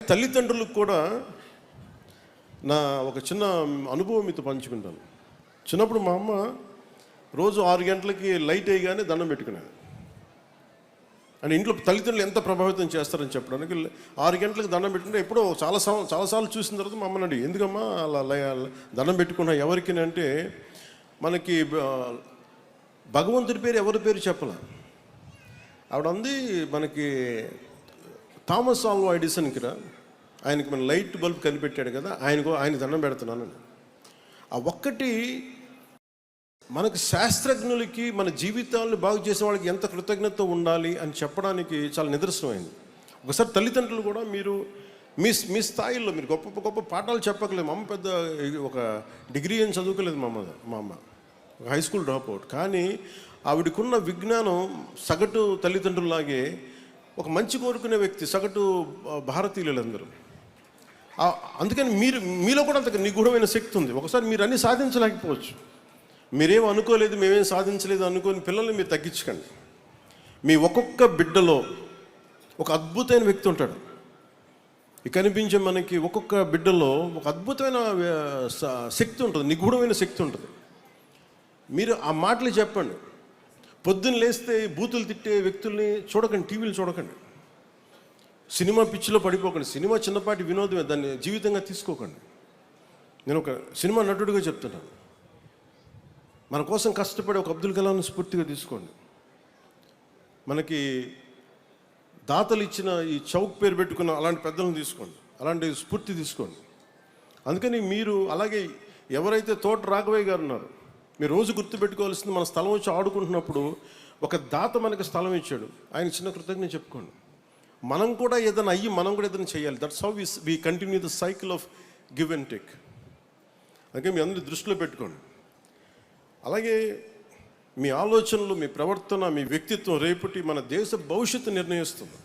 తల్లిదండ్రులకు కూడా నా ఒక చిన్న అనుభవం మీతో పంచుకుంటాను. చిన్నప్పుడు మా అమ్మ రోజు 6 గంటలకి లైట్ వేయగానే దండం పెట్టుకునేది. అంటే ఇంట్లో తల్లిదండ్రులు ఎంత ప్రభావితం చేస్తారని చెప్పడానికి 6 గంటలకు దండం పెట్టుకుంటే ఎప్పుడో చాలాసార్లు చూసిన తర్వాత మా అమ్మని అడిగి, ఎందుకమ్మా అలా దండం పెట్టుకున్నా ఎవరికి అంటే, మనకి భగవంతుడి పేరు ఎవరి పేరు చెప్పాల. ఆవిడ అంది, మనకి థామస్ ఆల్వా ఎడిసన్కి ఆయనకి మన లైట్ బల్బ్ కనిపెట్టాడు కదా, ఆయన దండం పెడుతున్నాను. ఆ ఒక్కటి మనకు శాస్త్రజ్ఞులకి మన జీవితాలను బాగు చేసిన వాళ్ళకి ఎంత కృతజ్ఞత ఉండాలి అని చెప్పడానికి చాలా నిదర్శనమైంది. ఒకసారి తల్లిదండ్రులు కూడా మీరు మీ స్థాయిలో మీరు గొప్ప గొప్ప పాఠాలు చెప్పకలేదు. మా అమ్మ పెద్ద ఒక డిగ్రీ ఏం చదువుకోలేదు. మా అమ్మ ఒక హై స్కూల్ డ్రాప్ అవుట్. కానీ ఆవిడకున్న విజ్ఞానం సగటు తల్లిదండ్రులాగే ఒక మంచి కోరుకునే వ్యక్తి, సగటు భారతీయులందరూ. అందుకని మీలో కూడా అంత నిగూఢమైన శక్తి ఉంది. ఒకసారి మీరు అన్నీ సాధించలేకపోవచ్చు, మీరేం అనుకోలేదు, మేమేం సాధించలేదు అనుకోని పిల్లల్ని మీరు తగ్గించకండి. మీ ఒక్కొక్క బిడ్డలో ఒక అద్భుతమైన వ్యక్తి ఉంటాడు. కనిపించే మనకి ఒక్కొక్క బిడ్డలో ఒక అద్భుతమైన శక్తి ఉంటుంది, నిగూఢమైన శక్తి ఉంటుంది. మీరు ఆ మాటలు చెప్పండి. పొద్దున్న లేస్తే బూతులు తిట్టే వ్యక్తుల్ని చూడకండి, టీవీలు చూడకండి, సినిమా పిచ్చిలో పడిపోకండి. సినిమా చిన్నపాటి వినోదమే, దాన్ని జీవితంగా తీసుకోకండి. నేను ఒక సినిమా నటుడిగా చెప్తున్నాను. మన కోసం కష్టపడే ఒక అబ్దుల్ కలాంని స్ఫూర్తిగా తీసుకోండి. మనకి దాతలు ఇచ్చిన ఈ చౌక్ పేరు పెట్టుకున్న అలాంటి పెద్దలను తీసుకోండి, అలాంటి స్ఫూర్తి తీసుకోండి. అందుకని మీరు అలాగే ఎవరైతే తోట రాఘవయ్య గారు ఉన్నారు, మీరు రోజు గుర్తుపెట్టుకోవాల్సింది, మన స్థలం వచ్చి ఆడుకుంటున్నప్పుడు ఒక దాత మనకి స్థలం ఇచ్చాడు, ఆయన చిన్న కృతజ్ఞత చెప్పుకోండి. మనం కూడా ఏదైనా మనం కూడా ఏదైనా చేయాలి. That's how we continue the cycle of give and take. అందుకే మీ అందరి దృష్టిలో పెట్టుకోండి. అలాగే మీ ఆలోచనలు, మీ ప్రవర్తన, మీ వ్యక్తిత్వం రేపటి మన దేశ భవిష్యత్తు నిర్ణయిస్తుంది.